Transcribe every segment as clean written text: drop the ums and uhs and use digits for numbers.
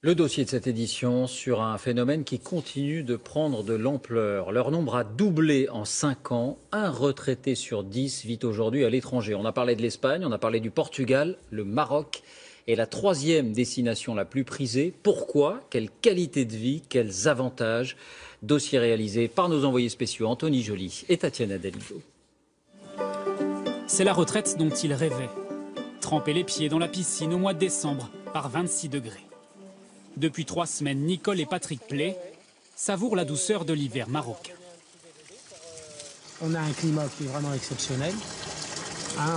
Le dossier de cette édition sur un phénomène qui continue de prendre de l'ampleur. Leur nombre a doublé en 5 ans. Un retraité sur 10 vit aujourd'hui à l'étranger. On a parlé de l'Espagne, on a parlé du Portugal, le Maroc est la 3e destination la plus prisée. Pourquoi? Quelle qualité de vie? Quels avantages? Dossier réalisé par nos envoyés spéciaux Anthony Joly et Tatiana Dalido. C'est la retraite dont ils rêvaient. Tremper les pieds dans la piscine au mois de décembre par 26 degrés. Depuis 3 semaines, Nicole et Patrick Play savourent la douceur de l'hiver marocain. On a un climat qui est vraiment exceptionnel,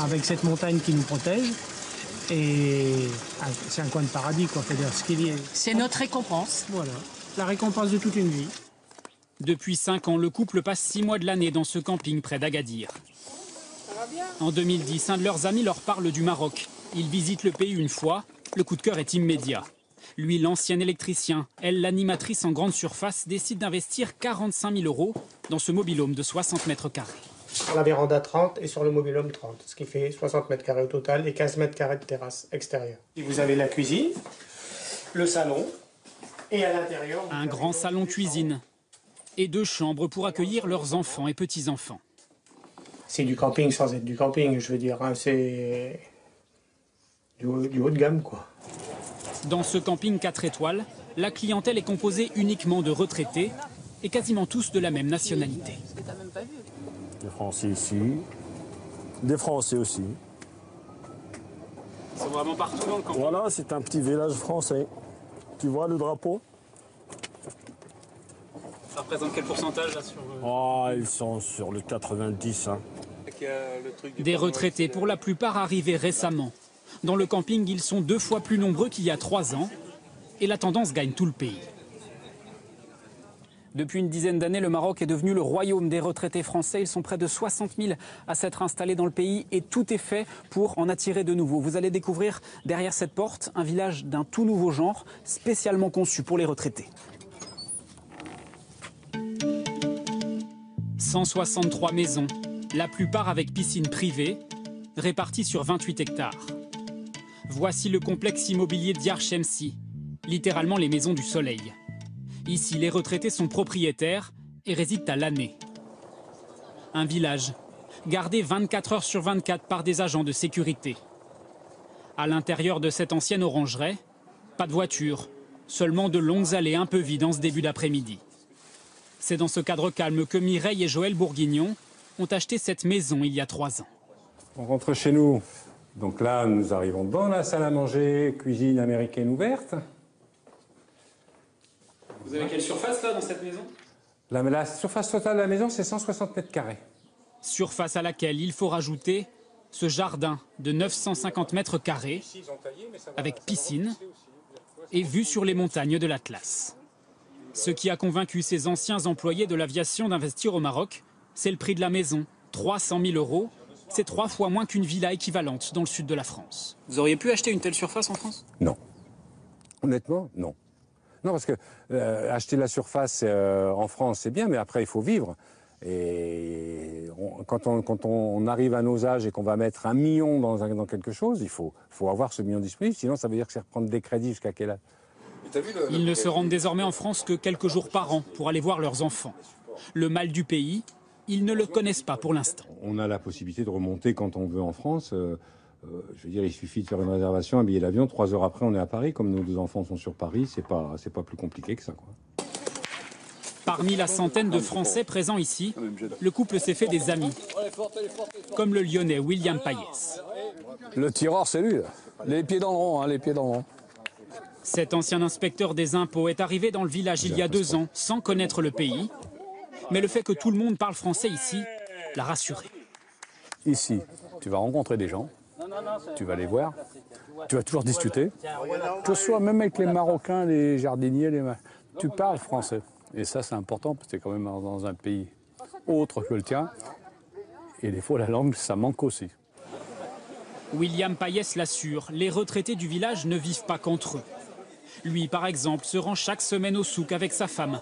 avec cette montagne qui nous protège. Et c'est un coin de paradis, quoi. C'est notre récompense. Voilà, la récompense de toute une vie. Depuis 5 ans, le couple passe 6 mois de l'année dans ce camping près d'Agadir. En 2010, un de leurs amis leur parle du Maroc. Ils visitent le pays une fois, le coup de cœur est immédiat. Lui, l'ancien électricien, elle, l'animatrice en grande surface, décide d'investir 45 000 € dans ce mobil-home de 60 mètres carrés. Sur la véranda 30 et sur le mobil-home 30, ce qui fait 60 mètres carrés au total et 15 mètres carrés de terrasse extérieure. Et vous avez la cuisine, le salon et à l'intérieur... Un grand salon-cuisine et 2 chambres pour accueillir leurs enfants et petits-enfants. C'est du camping sans être du camping, je veux dire, c'est du haut de gamme, quoi. Dans ce camping 4 étoiles, la clientèle est composée uniquement de retraités et quasiment tous de la même nationalité. Des Français ici, des Français aussi. Ils sont vraiment partout dans le camping. Voilà, c'est un petit village français. Tu vois le drapeau? Ça représente quel pourcentage là sur... Ils sont sur le 90. Des retraités pour la plupart arrivés récemment. Dans le camping, ils sont 2 fois plus nombreux qu'il y a 3 ans et la tendance gagne tout le pays. Depuis une dizaine d'années, le Maroc est devenu le royaume des retraités français. Ils sont près de 60 000 à s'être installés dans le pays et tout est fait pour en attirer de nouveaux. Vous allez découvrir derrière cette porte un village d'un tout nouveau genre, spécialement conçu pour les retraités. 163 maisons, la plupart avec piscine privée, réparties sur 28 hectares. Voici le complexe immobilier d'Yar Shemsi, littéralement les maisons du soleil. Ici, les retraités sont propriétaires et résident à l'année. Un village, gardé 24 heures sur 24 par des agents de sécurité. À l'intérieur de cette ancienne orangeraie, pas de voiture, seulement de longues allées un peu vides en ce début d'après-midi. C'est dans ce cadre calme que Mireille et Joël Bourguignon ont acheté cette maison il y a 3 ans. On rentre chez nous. Donc là, nous arrivons dans la salle à manger, cuisine américaine ouverte. Vous avez quelle surface là dans cette maison? La surface totale de la maison, c'est 160 mètres carrés. Surface à laquelle il faut rajouter ce jardin de 950 mètres carrés, avec piscine et vue sur les montagnes de l'Atlas. Ce qui a convaincu ces anciens employés de l'aviation d'investir au Maroc, c'est le prix de la maison, 300 000 €. C'est 3 fois moins qu'une villa équivalente dans le sud de la France. Vous auriez pu acheter une telle surface en France? Non. Honnêtement, non. Non, parce que acheter la surface en France, c'est bien, mais après, il faut vivre. Et quand on arrive à nos âges et qu'on va mettre 1 million dans quelque chose, il faut avoir ce million disponible, sinon ça veut dire que c'est reprendre des crédits jusqu'à quel âge? Ils ne se rendent désormais en France que quelques jours par an pour aller voir leurs enfants. Le mal du pays, ils ne le connaissent pas pour l'instant. On a la possibilité de remonter quand on veut en France. Je veux dire, il suffit de faire une réservation, un billet d'avion, 3 heures après, on est à Paris. Comme nos 2 enfants sont sur Paris, c'est pas plus compliqué que ça, quoi. Parmi la centaine de Français présents ici, le couple s'est fait des amis, comme le Lyonnais William Payès. Le tireur, c'est lui, là. Les pieds dans le rond, les pieds dans le rond. Cet ancien inspecteur des impôts est arrivé dans le village il y a 2 ans, sans connaître le pays. Mais le fait que tout le monde parle français ici l'a rassuré. Ici, tu vas rencontrer des gens, tu vas les voir, tu vas toujours discuter. Que ce soit même avec les Marocains, les jardiniers, tu parles français. Et ça, c'est important, parce que tu es quand même dans un pays autre que le tien. Et des fois, la langue, ça manque aussi. William Payès l'assure, les retraités du village ne vivent pas qu'entre eux. Lui, par exemple, se rend chaque semaine au souk avec sa femme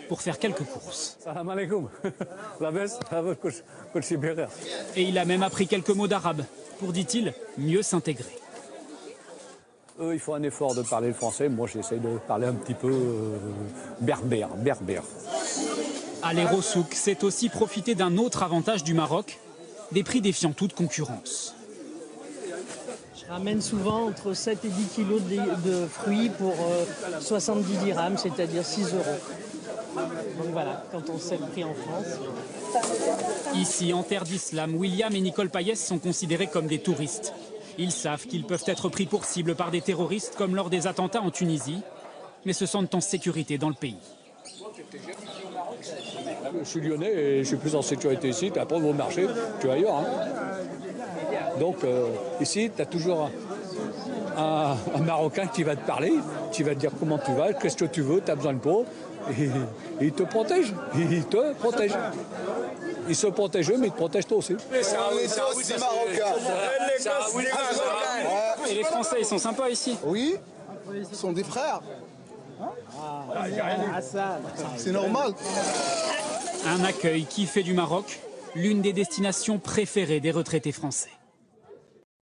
pour faire quelques courses. Et il a même appris quelques mots d'arabe pour, dit-il, mieux s'intégrer. Eux, il faut un effort de parler le français. Moi, j'essaie de parler un petit peu berbère. Aller au souk, c'est aussi profiter d'un autre avantage du Maroc, des prix défiant toute concurrence. Je ramène souvent entre 7 et 10 kilos de fruits pour 70 dirhams, c'est-à-dire 6 €. Donc voilà, quand on sait le prix en France. Ici, en terre d'islam, William et Nicole Payès sont considérés comme des touristes. Ils savent qu'ils peuvent être pris pour cible par des terroristes comme lors des attentats en Tunisie, mais se sentent en sécurité dans le pays. Je suis lyonnais et je suis plus en sécurité ici. Tu vas prendre au marché, tu vas ailleurs. Hein. Donc ici, tu as toujours un Marocain qui va te parler, qui va te dire comment tu vas, qu'est-ce que tu veux, tu as besoin de quoi. Et il te protège. Il te protège. Ils se protègent eux, mais ils te protègent toi aussi. C'est marocain. Et les Français, ils sont sympas ici? Oui, ils sont des frères. C'est normal. Un accueil qui fait du Maroc l'une des destinations préférées des retraités français.